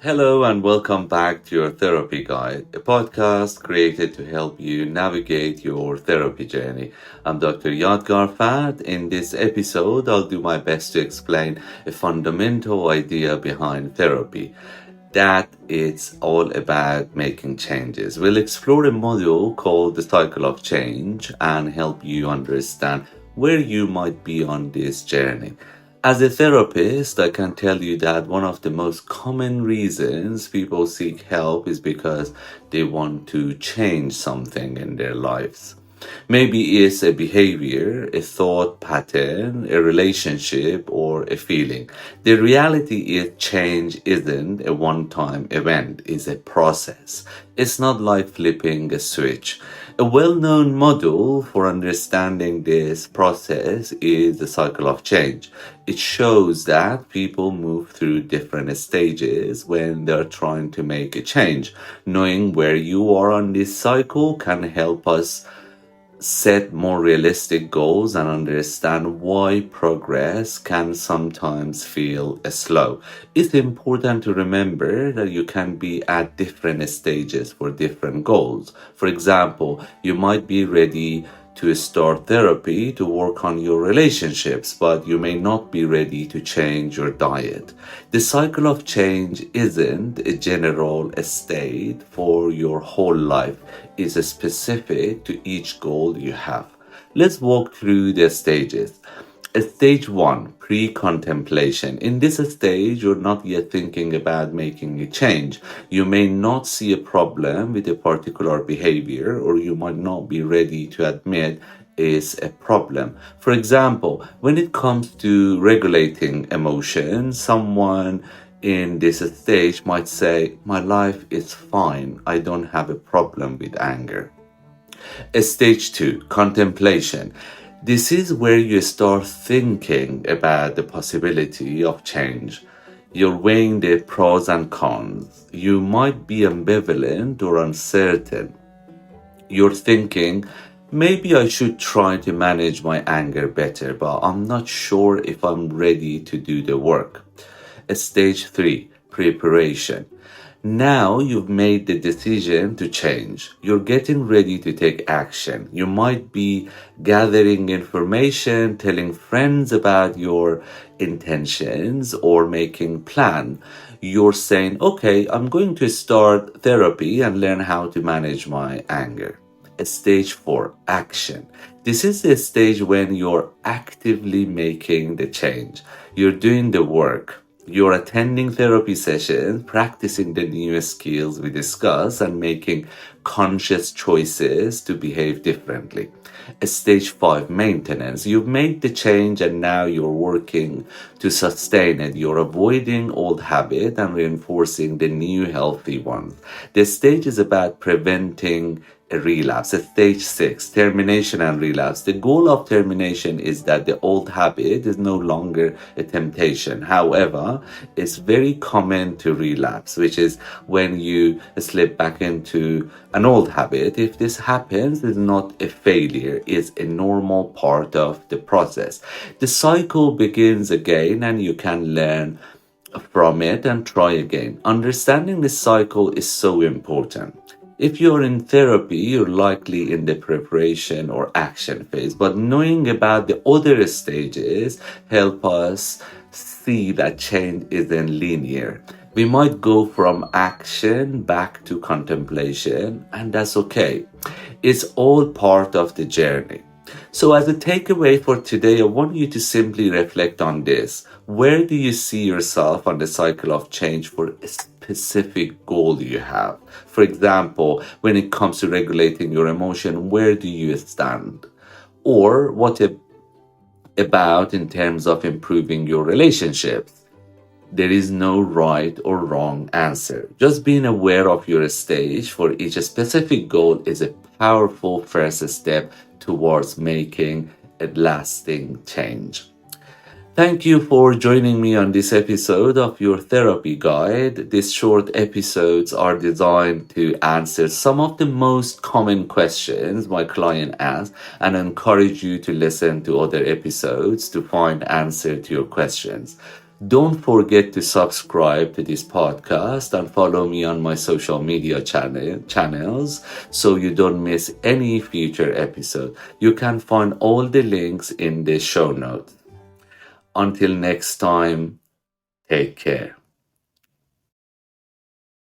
Hello and welcome back to your Therapy Guide, a podcast created to help you navigate your therapy journey. I'm Dr. Yadegarfard. In this episode, I'll do my best to explain a fundamental idea behind therapy, that it's all about making changes. We'll explore a module called the cycle of change and help you understand where you might be on this journey. As a therapist, I can tell you that one of the most common reasons people seek help is because they want to change something in their lives. Maybe it's a behavior, a thought pattern, a relationship, or a feeling. The reality is change isn't a one-time event, it's a process. It's not like flipping a switch. A well-known model for understanding this process is the cycle of change. It shows that people move through different stages when they're trying to make a change. Knowing where you are on this cycle can help us set more realistic goals and understand why progress can sometimes feel slow. It's important to remember that you can be at different stages for different goals. For example, you might be ready to start therapy to work on your relationships, but you may not be ready to change your diet. The cycle of change isn't a general state for your whole life. It's specific to each goal you have. Let's walk through the stages. Stage 1, pre-contemplation. In this stage, you're not yet thinking about making a change. You may not see a problem with a particular behavior, or you might not be ready to admit is a problem. For example, when it comes to regulating emotions, someone in this stage might say, "My life is fine. I don't have a problem with anger." Stage 2, contemplation. This is where you start thinking about the possibility of change. You're weighing the pros and cons. You might be ambivalent or uncertain. You're thinking, maybe I should try to manage my anger better, but I'm not sure if I'm ready to do the work. Stage 3, preparation. Now you've made the decision to change. You're getting ready to take action. You might be gathering information, telling friends about your intentions, or making plan. You're saying, okay, I'm going to start therapy and learn how to manage my anger. Stage 4, action. This is the stage when you're actively making the change. You're doing the work. You're attending therapy sessions, practicing the new skills we discuss, and making conscious choices to behave differently. Stage 5, maintenance. You've made the change and now you're working to sustain it. You're avoiding old habits and reinforcing the new healthy ones. This stage is about preventing a relapse. Stage 6, termination and relapse. The goal of termination is that the old habit is no longer a temptation. However, it's very common to relapse, which is when you slip back into an old habit. If this happens, it's not a failure, it's a normal part of the process. The cycle begins again and you can learn from it and try again. Understanding this cycle is so important. If you're in therapy, you're likely in the preparation or action phase, but knowing about the other stages help us see that change isn't linear. We might go from action back to contemplation, and that's okay. It's all part of the journey. So as a takeaway for today, I want you to simply reflect on this. Where do you see yourself on the cycle of change for a specific goal you have? For example, when it comes to regulating your emotion, where do you stand? Or what about in terms of improving your relationships? There is no right or wrong answer. Just being aware of your stage for each specific goal is a powerful first step towards making a lasting change. Thank you for joining me on this episode of your therapy guide. These short episodes are designed to answer some of the most common questions my client asks and encourage you to listen to other episodes to find answer to your questions. Don't forget to subscribe to this podcast and follow me on my social media channels so you don't miss any future episode. You can find all the links in the show notes. Until next time, take care.